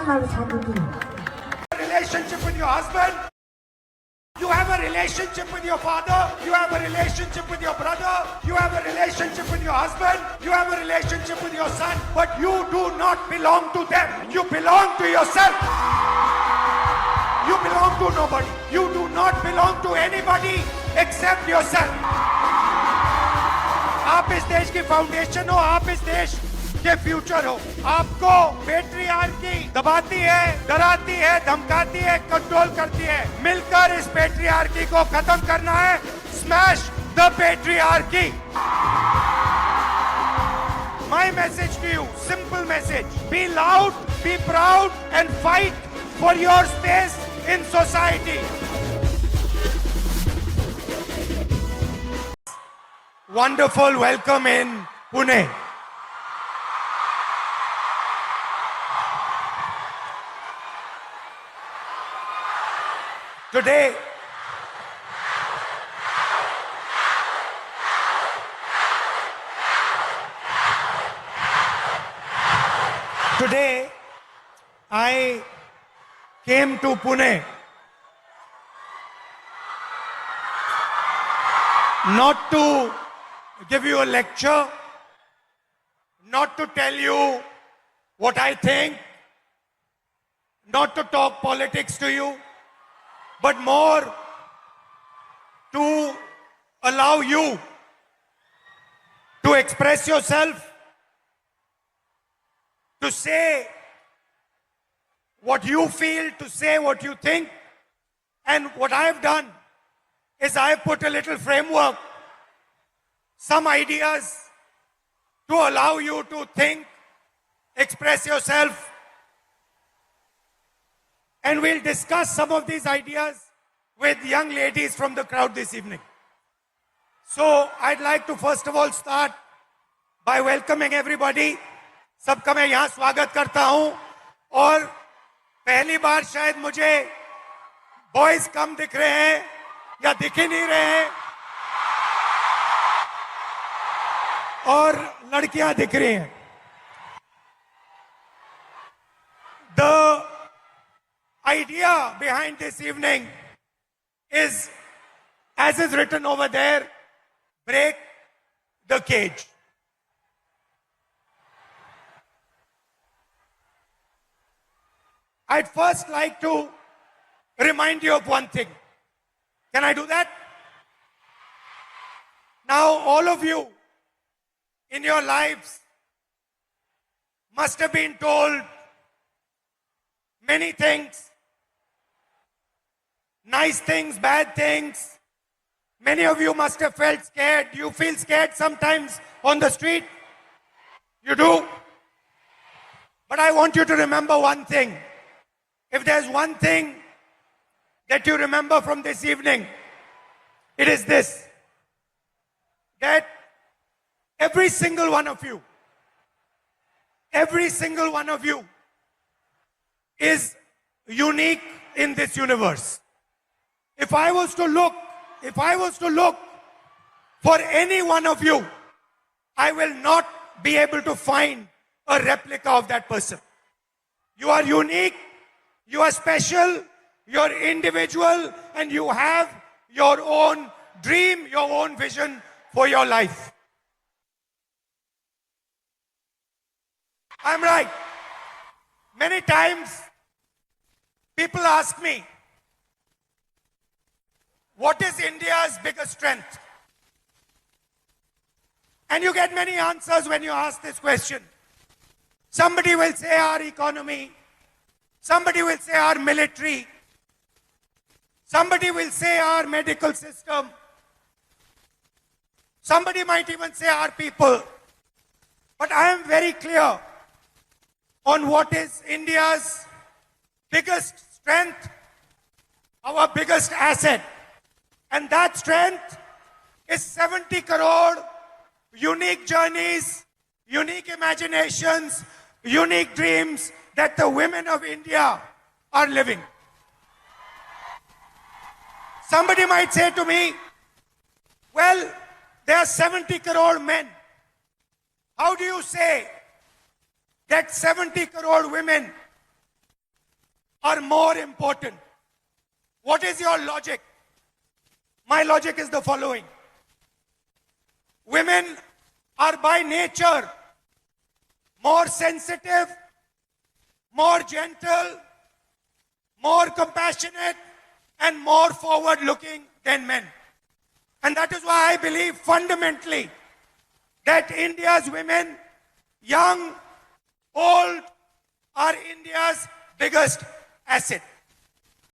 사랑하고 자기들이. Relationship with your husband. You have a relationship with your father. You have a relationship with your brother. You have a relationship with your husband. You have a relationship with your son. But you do not belong to them. You belong to yourself. You belong to nobody. You do not belong to anybody except yourself. आप इस देश की foundation हो, आप इस देश के future हो। आपको पेट्रियार्की दबाती है, डराती है, धमकाती है, कंट्रोल करती है। मिलकर इस पेट्रियार्की को खत्म करना है। Smash the patriarchy. My message to you, simple message: be loud, be proud, and fight for your space in society. Wonderful welcome in Pune. Today, I came to Pune not to give you a lecture, not to tell you what I think, not to talk politics to you, but more to allow you to express yourself, to say what you feel, to say what you think. And what I have done is I have put a little framework, some ideas to allow you to think, express yourself. And we'll discuss some of these ideas with young ladies from the crowd this evening. So I'd like to first of all start by welcoming everybody. सबका मैं यहाँ स्वागत करता हूँ और पहली बार शायद मुझे बॉयज कम दिख रहे हैं या दिख ही नहीं रहे हैं और लड़कियां दिख रही हैं. The idea behind this evening is, as is written over there, break the cage. I'd first like to remind you of one thing. Can I do that? Now, all of you in your lives must have been told many things, nice things, bad things. Many of you must have felt scared. You feel scared sometimes on the street. You do. But I want you to remember one thing. If there's one thing that you remember from this evening, it is this: that every single one of you is unique in this universe. If I was to look for any one of you, I will not be able to find a replica of that person. You are unique, you are special, you're individual, and you have your own dream, your own vision for your life. I'm right. Many times people ask me, what is India's biggest strength? And you get many answers when you ask this question. Somebody will say our economy. Somebody will say our military. Somebody will say our medical system. Somebody might even say our people. But I am very clear on what is India's biggest strength, our biggest asset. And that strength is 70 crore unique journeys, unique imaginations, unique dreams that the women of India are living. Somebody might say to me, well, there are 70 crore men. How do you say that 70 crore women are more important. What is your logic? My logic is the following. Women are by nature more sensitive, more gentle, more compassionate, and more forward-looking than men. And that is why I believe fundamentally that India's women, young, old, are India's biggest asset.